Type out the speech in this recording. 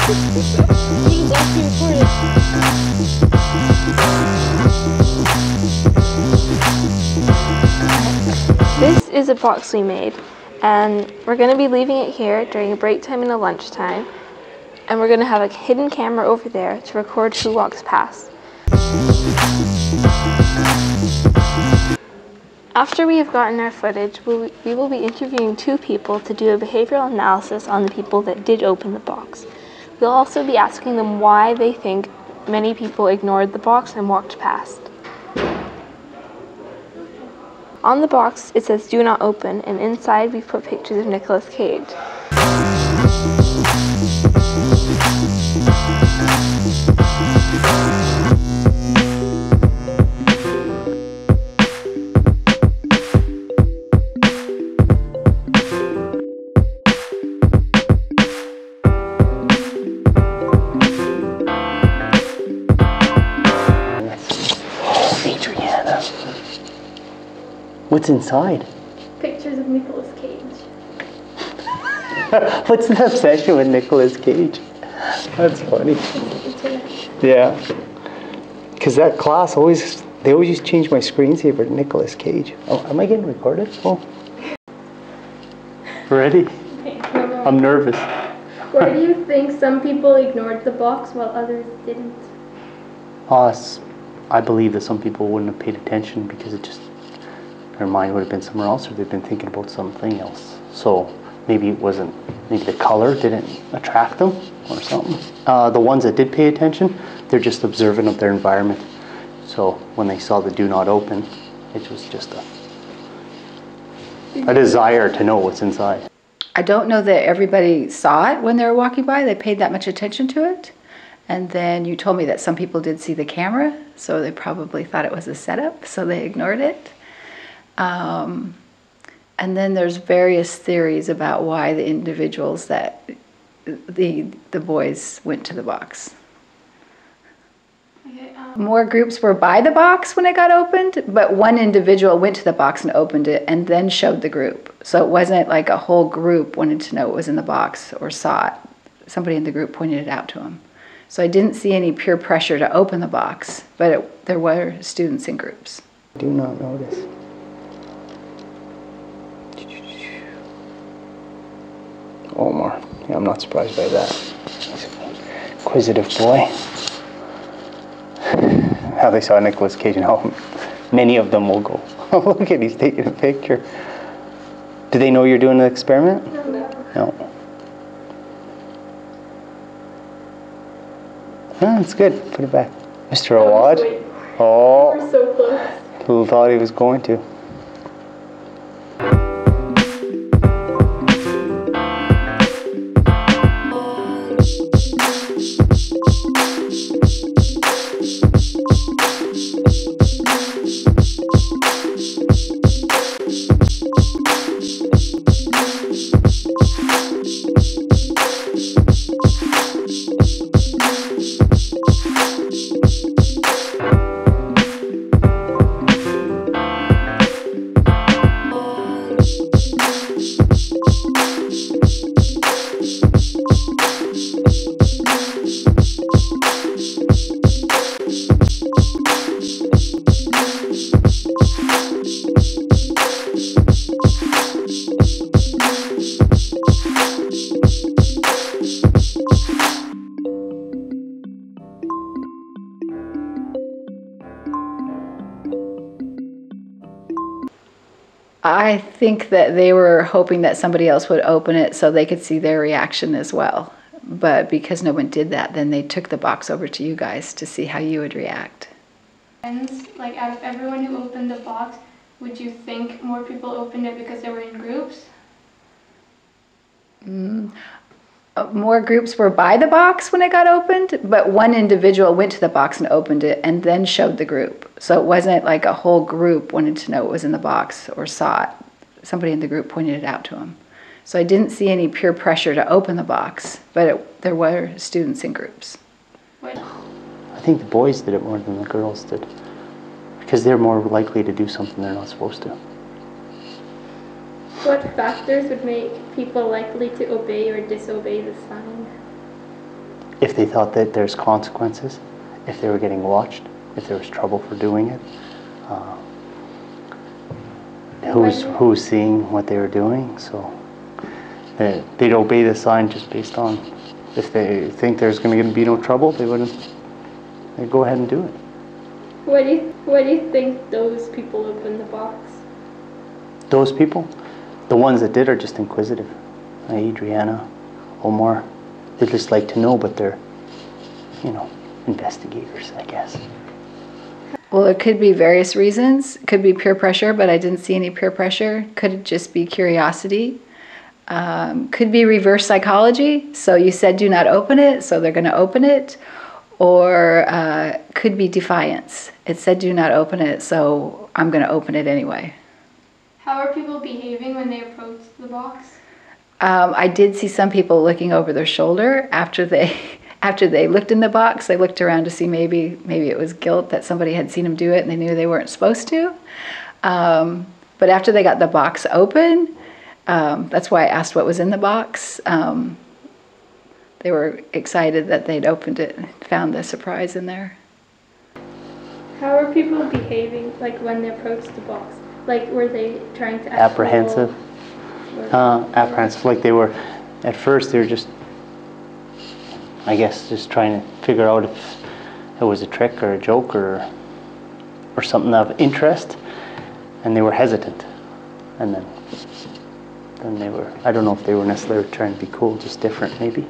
He's actually recorded. This is a box we made, and we're going to be leaving it here during a break time and a lunchtime, and we're going to have a hidden camera over there to record who walks past. After we have gotten our footage, we will be interviewing 2 people to do a behavioral analysis on the people that did open the box. We'll also be asking them why they think many people ignored the box and walked past. On the box, it says "Do not open," and inside we've put pictures of Nicolas Cage. Adriana. What's inside? Pictures of Nicolas Cage. What's the obsession with Nicolas Cage? That's funny. Yeah. Because that class they always just change my screensaver to Nicolas Cage. Oh, am I getting recorded? Oh. Ready? Okay, I'm nervous. why do you think some people ignored the box while others didn't? I believe that some people wouldn't have paid attention because their mind would have been somewhere else, or they've been thinking about something else. So maybe the color didn't attract them or something. The ones that did pay attention, they're just observant of their environment. So when they saw the "Do not open," it was just a desire to know what's inside. I don't know that everybody saw it when they were walking by. They paid that much attention to it. And then you told me that some people did see the camera, so they probably thought it was a setup, so they ignored it. And then there's various theories about why the individuals that the boys went to the box. Okay, More groups were by the box when it got opened, but one individual went to the box and opened it and then showed the group. So it wasn't like a whole group wanted to know what was in the box or saw it. Somebody in the group pointed it out to them. So I didn't see any peer pressure to open the box, but there were students in groups. Do not notice. Omar. Yeah, I'm not surprised by that. He's an inquisitive boy. How they saw Nicolas Cage and how many of them will go, "Oh, look at, he's taking a picture." Do they know you're doing an experiment? No. Oh, that's good. Put it back. Mr. Awad. Oh, we're so close. who thought he was going to? I think that they were hoping that somebody else would open it so they could see their reaction as well. But because no one did that, then they took the box over to you guys to see how you would react. And like, out of everyone who opened the box, would you think more people opened it because they were in groups? More groups were by the box when it got opened, but one individual went to the box and opened it and then showed the group. So it wasn't like a whole group wanted to know what was in the box or saw it. Somebody in the group pointed it out to them. So I didn't see any peer pressure to open the box, but there were students in groups. What? I think the boys did it more than the girls did, because they're more likely to do something they're not supposed to. What factors would make people likely to obey or disobey the sign? if they thought that there's consequences, if they were getting watched, if there was trouble for doing it, who's seeing what they were doing. So they'd obey the sign just based on, if they think there's going to be no trouble, they'd go ahead and do it. Why do you think those people opened the box? Those people, the ones that did, are just inquisitive. Adriana, Omar, they just like to know, but they're, investigators, I guess. Well, it could be various reasons. It could be peer pressure, but I didn't see any peer pressure. Could it just be curiosity? Could be reverse psychology. So you said do not open it, so they're going to open it. Or could be defiance. It said do not open it, so I'm going to open it anyway. How are people behaving when they approach the box? I did see some people looking over their shoulder after they looked in the box. They looked around to see maybe it was guilt that somebody had seen them do it and they knew they weren't supposed to. But after they got the box open, that's why I asked what was in the box. They were excited that they'd opened it and found the surprise in there. How are people behaving, like when they approached the box? Like, were they trying to act Apprehensive. Apprehensive, like they were, at first they were just, I guess, just trying to figure out if it was a trick or a joke or something of interest, and they were hesitant. And then they were, I don't know if they were necessarily trying to be cool, just different maybe.